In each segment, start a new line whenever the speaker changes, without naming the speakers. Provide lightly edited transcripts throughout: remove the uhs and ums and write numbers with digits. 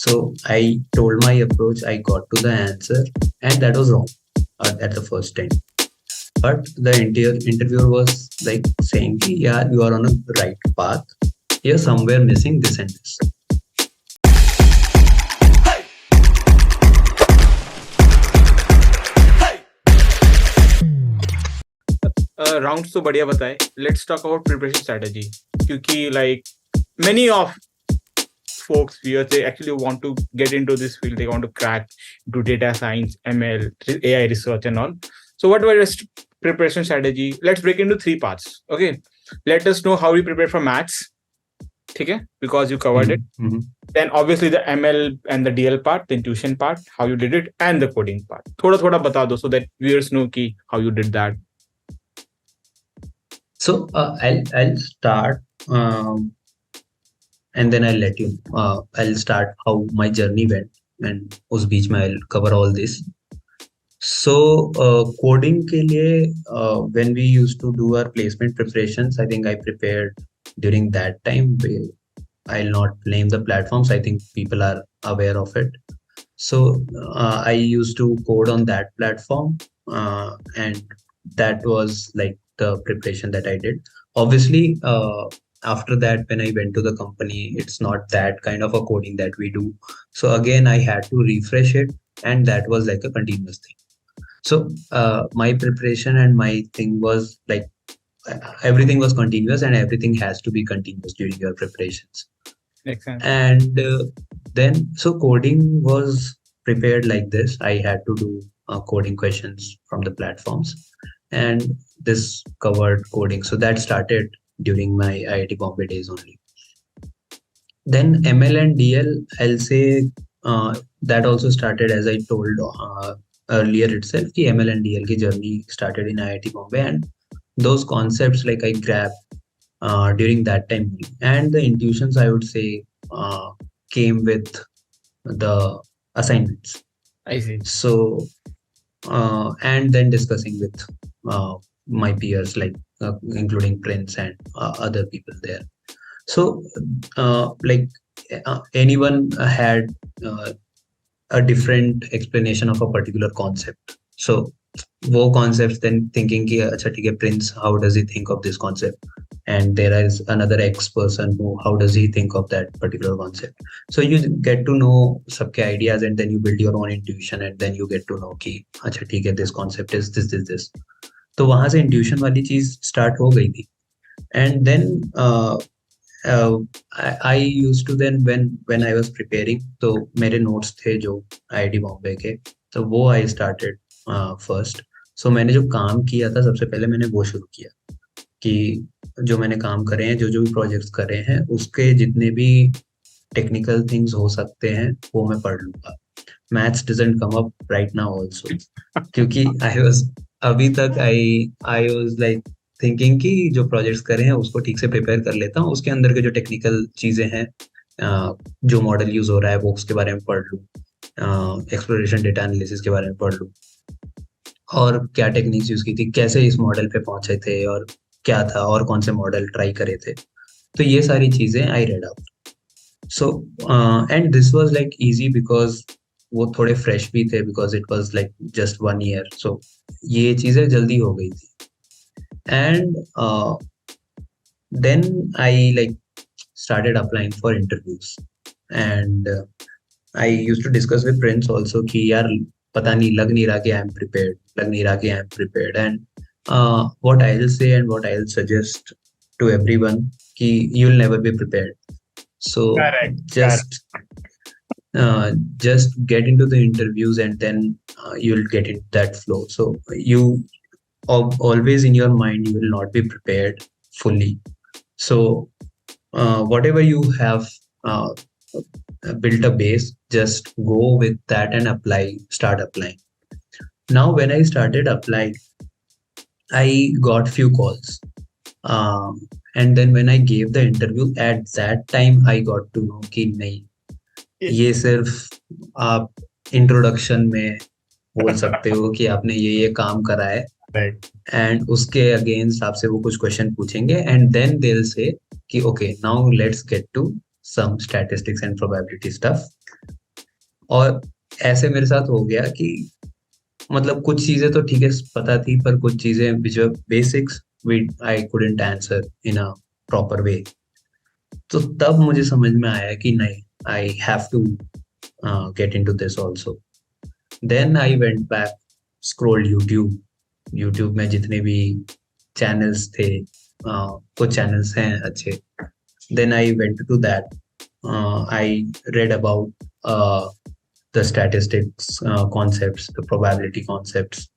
So I told my approach, I got to the answer, and that was wrong at the first time. But the interviewer was like saying, yeah, you are on a right path. You're somewhere missing this and this.
Rounds तो बढ़िया बताए. Let's talk about preparation strategy, क्योंकि like many of folks here, they actually want to get into this field, they want to crack do data science, ML, AI research and all. So what were your preparation strategy? Let's break into 3 parts. Okay, let us know how you prepare for maths, okay, because you covered it. Then obviously the ML and the DL part, the intuition part, how you did it, and the coding part. Thoda bata do so that viewers know ki how you did that.
So I'll start and then I'll let you. I'll start how my journey went, and उस बीच में I'll cover all this. So coding के लिए when we used to do our placement preparations, I think I prepared during that time. I'll not blame the platforms. I think people are aware of it. So I used to code on that platform, and that was like the preparation that I did. Obviously, after that, when I went to the company, it's not that kind of a coding that we do. So again, I had to refresh it, and that was like a continuous thing. So my preparation and my thing was like everything was continuous, and everything has to be continuous during your preparations.
Makes sense.
And then, so coding was prepared like this. I had to do coding questions from the platforms, and this covered coding. So that started during my IIT Bombay days only. Then ML and DL, I'll say that also started, as I told earlier itself, ki ML and DL ki journey started in IIT Bombay, and those concepts like I grabbed during that time. And the intuitions, I would say, came with the assignments.
I see.
So and then discussing with my peers, like including Prince and other people there. So like anyone had a different explanation of a particular concept. So वो concepts, then thinking कि अच्छा ठीक है, Prince, how does he think of this concept? And there is another X person who, how does he think of that particular concept? So you get to know सबके ideas, and then you build your own intuition, and then you get to know कि अच्छा ठीक है, this concept is this. तो वहां से intuition वाली चीज start हो गई थी. And then I used to then when I was preparing, तो मेरे notes थे जो IIT बॉम्बे के, तो वो I started first. So मैंने जो काम किया था, सबसे पहले मैंने वो शुरू किया कि जो मैंने काम करे हैं, जो भी प्रोजेक्ट्स करे हैं, उसके जितने भी टेक्निकल थिंग्स हो सकते हैं वो मैं पढ़ लूंगा. Maths doesn't come up right now also, क्योंकि अभी तक आई वाज लाइक थिंकिंग कि जो प्रोजेक्ट्स करे हैं उसको ठीक से प्रिपेयर कर लेता हूँ, उसके अंदर के जो टेक्निकल चीजें हैं, जो मॉडल यूज हो रहा है वो उसके बारे में पढ़ लूँ, एक्सप्लोरेशन डेटा एनालिसिस के बारे में पढ़ लूँ, और क्या टेक्निक्स यूज की थी, कैसे इस मॉडल पे पहुंचे थे, और क्या था, और कौन से मॉडल ट्राई करे थे. तो ये सारी चीजें I read out. So and this was like easy because वो थोड़े फ्रेश भी थे, because it was like just 1 year. सो ये चीजें जल्दी हो गई थी. And then I like started applying for interviews, and I used to discuss with Prince also कि यार पता नहीं, लग नहीं रहा कि I am prepared. And what I'll say and what I'll suggest to everyone कि you'll never be prepared. So just get into the interviews, and then you'll get into that flow. So you always in your mind, you will not be prepared fully. So whatever you have built a base, just go with that and start applying. Now when I started applying, I got few calls, and then when I gave the interview, at that time I got to know कि नहीं, ये सिर्फ आप introduction में बोल सकते हो कि आपने ये काम करा है, एंड उसके अगेंस्ट आपसे वो कुछ क्वेश्चन पूछेंगे, and then they will say कि okay, now let's get to some statistics and probability stuff, और ऐसे मेरे साथ हो गया कि मतलब कुछ चीजें तो ठीक है पता थी, पर कुछ चीजें which were basics I couldn't answer in a proper way. तो तब मुझे समझ में आया कि नहीं, I have to get into this also. Then I went back, scrolled YouTube. YouTube में जितने भी चैनल्स थे, कुछ चैनल्स हैं अच्छे, then I went to that. I read about the statistics concepts, the probability concepts,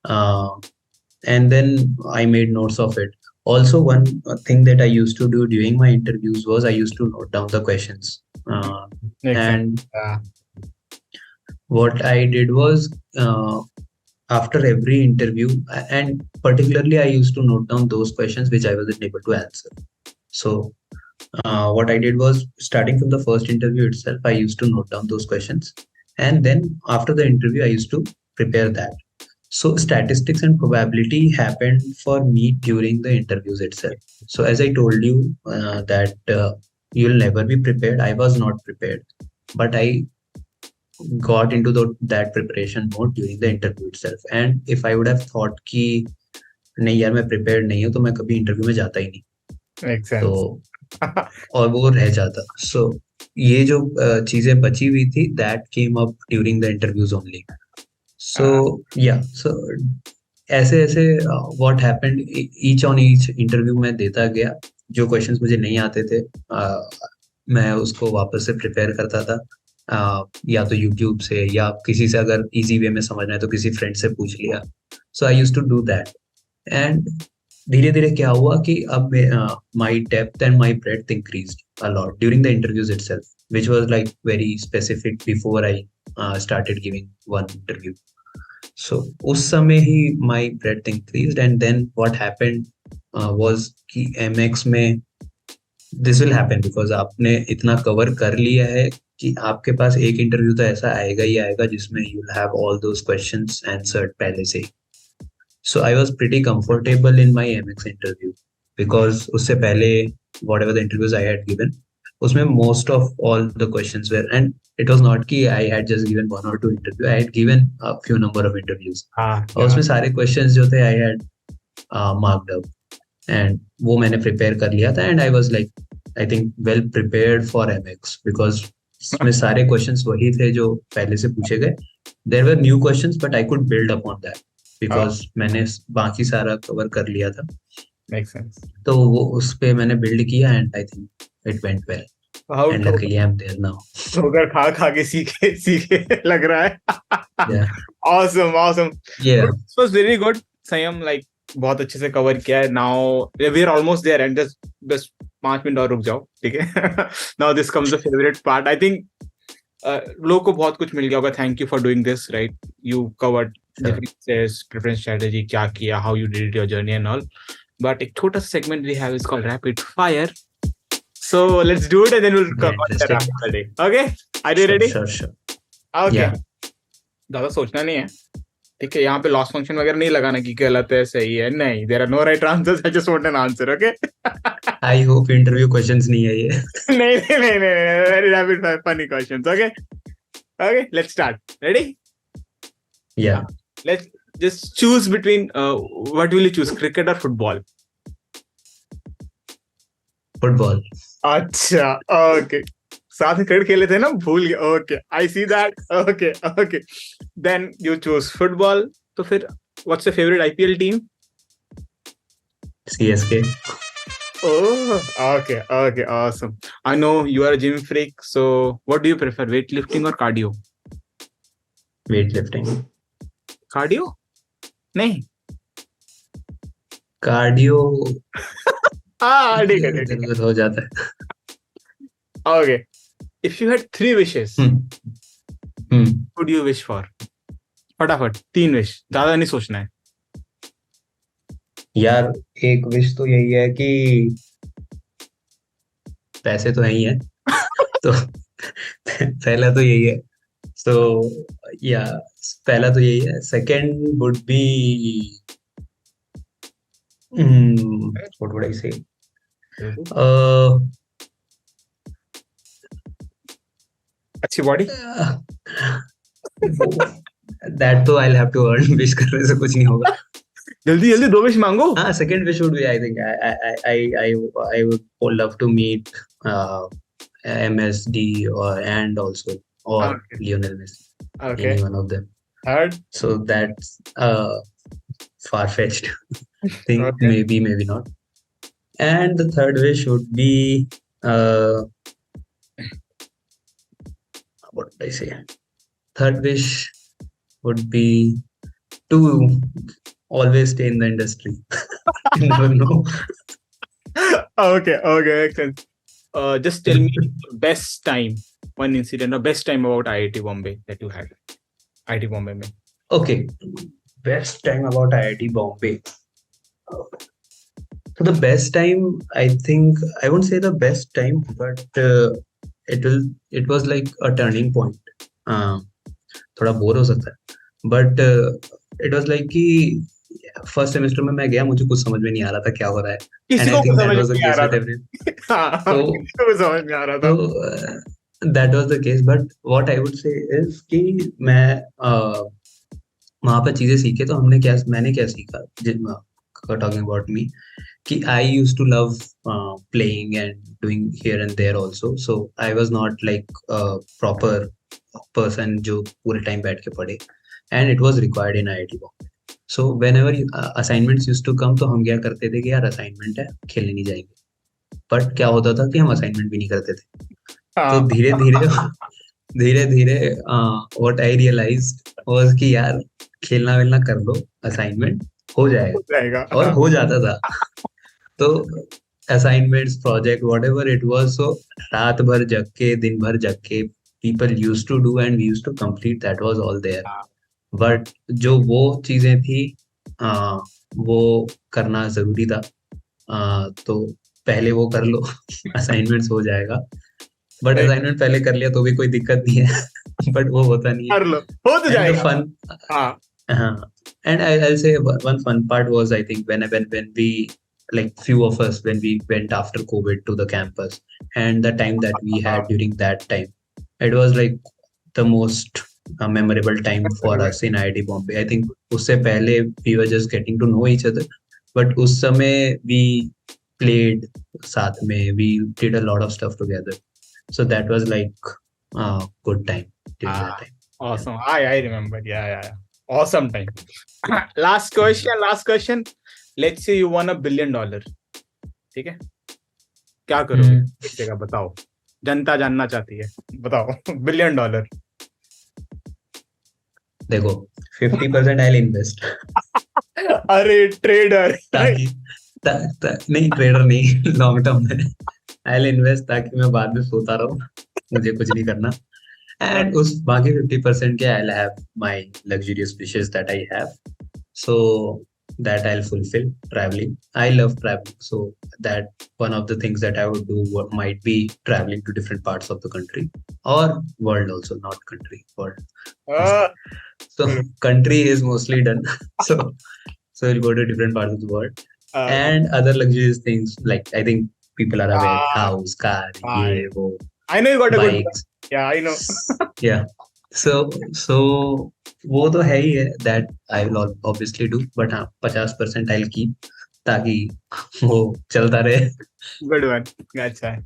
uh, and then I made notes of it. Also, one thing that I used to do during my interviews was I used to note down the questions.
Makes sense.
And what I did was, after every interview, and particularly I used to note down those questions which I wasn't able to answer. So what I did was, starting from the first interview itself, I used to note down those questions. And then after the interview, I used to prepare that. So statistics and probability happened for me during the interviews itself. So as I told you that you'll never be prepared, I was not prepared, but I got into that preparation mode during the interview itself. And if I would have thought कि नहीं यार मैं prepared नहीं हूँ, तो मैं कभी interview में जाता ही नहीं।
Makes
तो
sense.
और वो रह जाता। सो ये जो चीजें बची हुई थी, that came up during the interviews only. So yeah so ऐसे ऐसे what happened, each on each interview में देता गया। जो क्वेश्चंस मुझे नहीं आते थे, मैं उसको वापस से प्रिपेयर करता था, या तो यूट्यूब से, या किसी से अगर इजी वे में समझना है तो किसी फ्रेंड से पूछ लिया। So I used to do that. And धीरे धीरे क्या हुआ कि अब my depth and my breadth increased a lot during the interviews itself, which was like very specific before I started giving one interview. So उस समय ही my breadth increased, and then what happened was कि MX में this will happen because आपने इतना cover कर लिया है कि आपके पास एक इंटरव्यू तो ऐसा आएगा ही आएगा जिसमें you'll have all those questions answered पहले से ही। So I was pretty comfortable in my MX interview because उससे पहले whatever the interviews I had given, उसमें most of all the questions were, and it was not कि I had just given one or two interview, I had given a few number of interviews. और उसमें सारे questions जो थे I had marked up, and वो मैंने prepare कर लिया था, and I was like I think well prepared for MX because इसमें सारे questions वही थे जो पहले से पूछे गए। There were new questions but I could build upon that because मैंने बाकी सारा कवर कर लिया था।
Makes sense.
तो वो उस पे मैंने बिल्ड किया, and I think it went well.
How
And luckily I'm there now.
ठोकर खा खा के सीखे सीखे लग रहा है।
Yeah.
Awesome.
Yeah.
This was very good, Sanyam. Like बहुत अच्छे से कवर किया है। Now we are almost there, and just 5 minute और रुक जाओ, ठीक है? Now this comes the favorite part. I think लोगों को बहुत कुछ मिल गया होगा। Thank you for doing this, right? You covered differences, preference strategy, क्या किया, how you did your journey and all. But एक छोटा सा segment we have is called rapid fire. So let's do it and then we'll cover the rapid day. Okay? Are you ready?
Sure.
Okay.
Yeah.
ज़्यादा सोचना नहीं है, ठीक है? यहाँ पे लॉस फंक्शन वगैरह नहीं लगाना कि गलत है सही है, नहीं। There are no right answers. I just want an answer. Okay?
I hope interview questions नहीं है ये।
नहीं, very rapid fire funny questions. Okay, let's start. Ready?
Yeah.
Let's just choose between what will you choose, cricket or football?
Football.
अच्छा, okay. साथ में cricket खेले थे ना, भूल गया। Okay, I see that. Okay. Then you choose football. तो फिर what's your favorite IPL team?
CSK.
Oh, okay, awesome. I know you are a gym freak. So what do you prefer, weightlifting or cardio?
Weightlifting.
Cardio? नहीं।
Cardio
ठीक है।
हो जाता है।
Okay. If you had 3 wishes, what would you wish for? फटाफट 3 wish, ज्यादा नहीं सोचना है।
यार एक विश तो यही है कि पैसे तो है ही है, तो पहला तो यही है। So yeah, पहला तो यही है। Second would be what would I say?
अच्छी बॉडी।
वो that तो I'll have to earn. wish करने से कुछ नहीं होगा.
जल्दी जल्दी 2 विश मांगो.
हाँ, second wish would be, I think I would love to meet uh, MSD and also or
Okay.
Lionel Messi,
Okay.
any one of them.
Third.
So that's far-fetched thing,
Okay.
maybe not. And the third wish would be what did I say? Third wish would be to always stay in the industry. You never know.
Okay. Makes sense. Just tell me best time, one incident or best time about IIT Bombay that you had. IIT Bombay में.
Okay, best time about IIT Bombay. So the best time, I think I won't say the best time, but it was like a turning point. थोड़ा bore हो सकता है, but it was like कि first semester में मैं गया, मुझे कुछ समझ में नहीं आ रहा था क्या हो रहा है,
किसी
and I
को
think that
समझ
was the
नहीं आ
case
रहा
with
था.
everyone.
हाँ,
So
किसी को समझ नहीं आ रहा था.
so that was the case, but what I would say is कि मैं वहाँ पर चीजें सीखे, तो मैंने क्या सीखा, टॉकिंग अबाउट मी, कि I used to love playing and doing here and there also. So I was not like a proper person जो पूरे टाइम बैठ के पढ़े, and it was required in IIT Bombay. So whenever assignments used to come, तो हम क्या करते थे कि यार असाइनमेंट है, खेलने नहीं जाएंगे. बट क्या होता था कि हम असाइनमेंट भी नहीं करते थे. तो
हाँ.
धीरे धीरे धीरे धीरे व्हाट आई रियलाइज्ड वाज कि यार खेलना वेलना कर लो, असाइनमेंट हो जाएगा.
हो जाएगा.
और
हाँ.
हो जाता था. तो assignments, project, whatever it was, so रात भर जग के, दिन भर जग के, people used to do and we used to complete, that was all there. But जो वो चीजें थी, वो करना जरूरी था. तो पहले वो कर लो. असाइनमेंट्स हो जाएगा. बट असाइनमेंट पहले कर लिया तो भी कोई दिक्कत नहीं है. बट वो होता नहीं है.
कर लो, हो तो
एंड द
जाएगा.
फन,
हाँ.
and I'll say one fun part was, I think, when we, like few of us, when we went after COVID to the campus, and the time that we had during that time, it was like the most memorable time for us in IIT Bombay. I think उससे पहले we were just getting to know each other, but उस समय we played साथ में, we did a lot of stuff together. So that was like good time during that time.
Awesome. I remember. Yeah. Awesome time. Last question. Let's say you won $1 billion. ठीक है, क्या करोगे? बेचेगा, बताओ, जनता जानना चाहती है, बताओ. $1 billion.
देखो, 50% I'll invest.
अरे ट्रेडर.
ताकि नहीं, ट्रेडर नहीं, लॉन्ग टर्म में I'll invest, ताकि मैं बाद में सोता रहूं, मुझे कुछ नहीं करना. And उस बाकी 50% के I'll have my luxurious wishes that I have, so that I'll fulfill. Traveling, I love traveling, so that one of the things that I would do might be traveling to different parts of the country or world also, not country, world. So country is mostly done. so we'll go to different parts of the world, and other luxurious things, like I think people are aware, house, car, ye wo,
I know you got a good
bikes.
Yeah, I know.
Yeah. So वो तो है ही है, that I will obviously do, but हाँ, 50% I'll keep, ताकि वो चलता रहे.
Good one. That's right.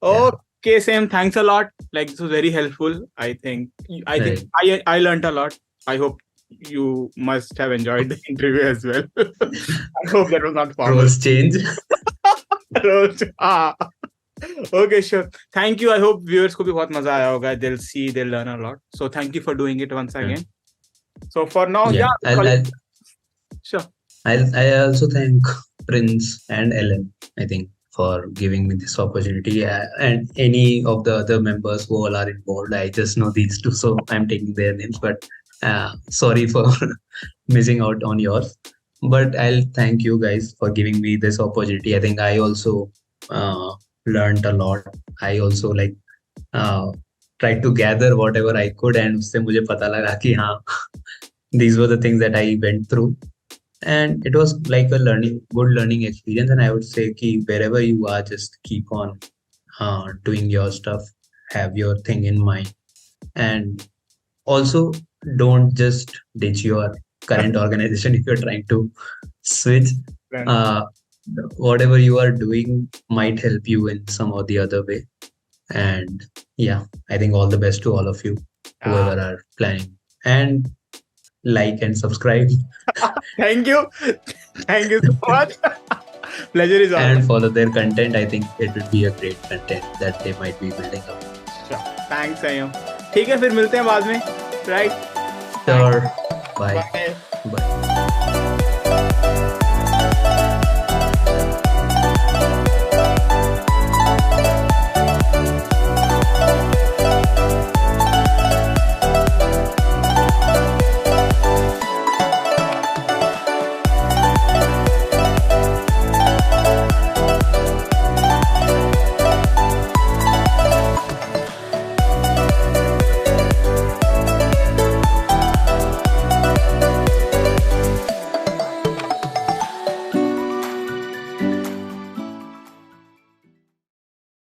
Okay, Sam, thanks a lot. Like, this was very helpful. I think I learned a lot. I hope you must have enjoyed the interview as well. I hope that was not formal.
Roles change.
Okay, sure. Thank you. I hope viewers को भी बहुत मजा आया होगा. They'll see, they'll learn a lot. So thank you for doing it once again. So for now, sure.
I also thank Prince and Ellen, I think, for giving me this opportunity, and any of the other members who all are involved. I just know these two, so I'm taking their names, but sorry for missing out on yours. But I'll thank you guys for giving me this opportunity. I think I also learned a lot. I also like tried to gather whatever I could, and उससे मुझे पता लगा कि हाँ, these were the things that I went through, and it was like a good learning experience. And I would say कि wherever you are, just keep on doing your stuff, have your thing in mind, and Also, don't just ditch your current organization if you're trying to switch.
Then,
uh, Whatever you are doing might help you in some or the other way. And yeah, I think all the best to all of you,
uh,
whoever are planning. And like and subscribe
thank you. Thank you so much. Pleasure is all
and
mine.
follow their content. I think it would be a great content that they might be building up.
Sure. Thanks, Sanyam. ठीक है, फिर मिलते हैं बाद में. Right?
Sure.
Thanks.
Bye.
Bye.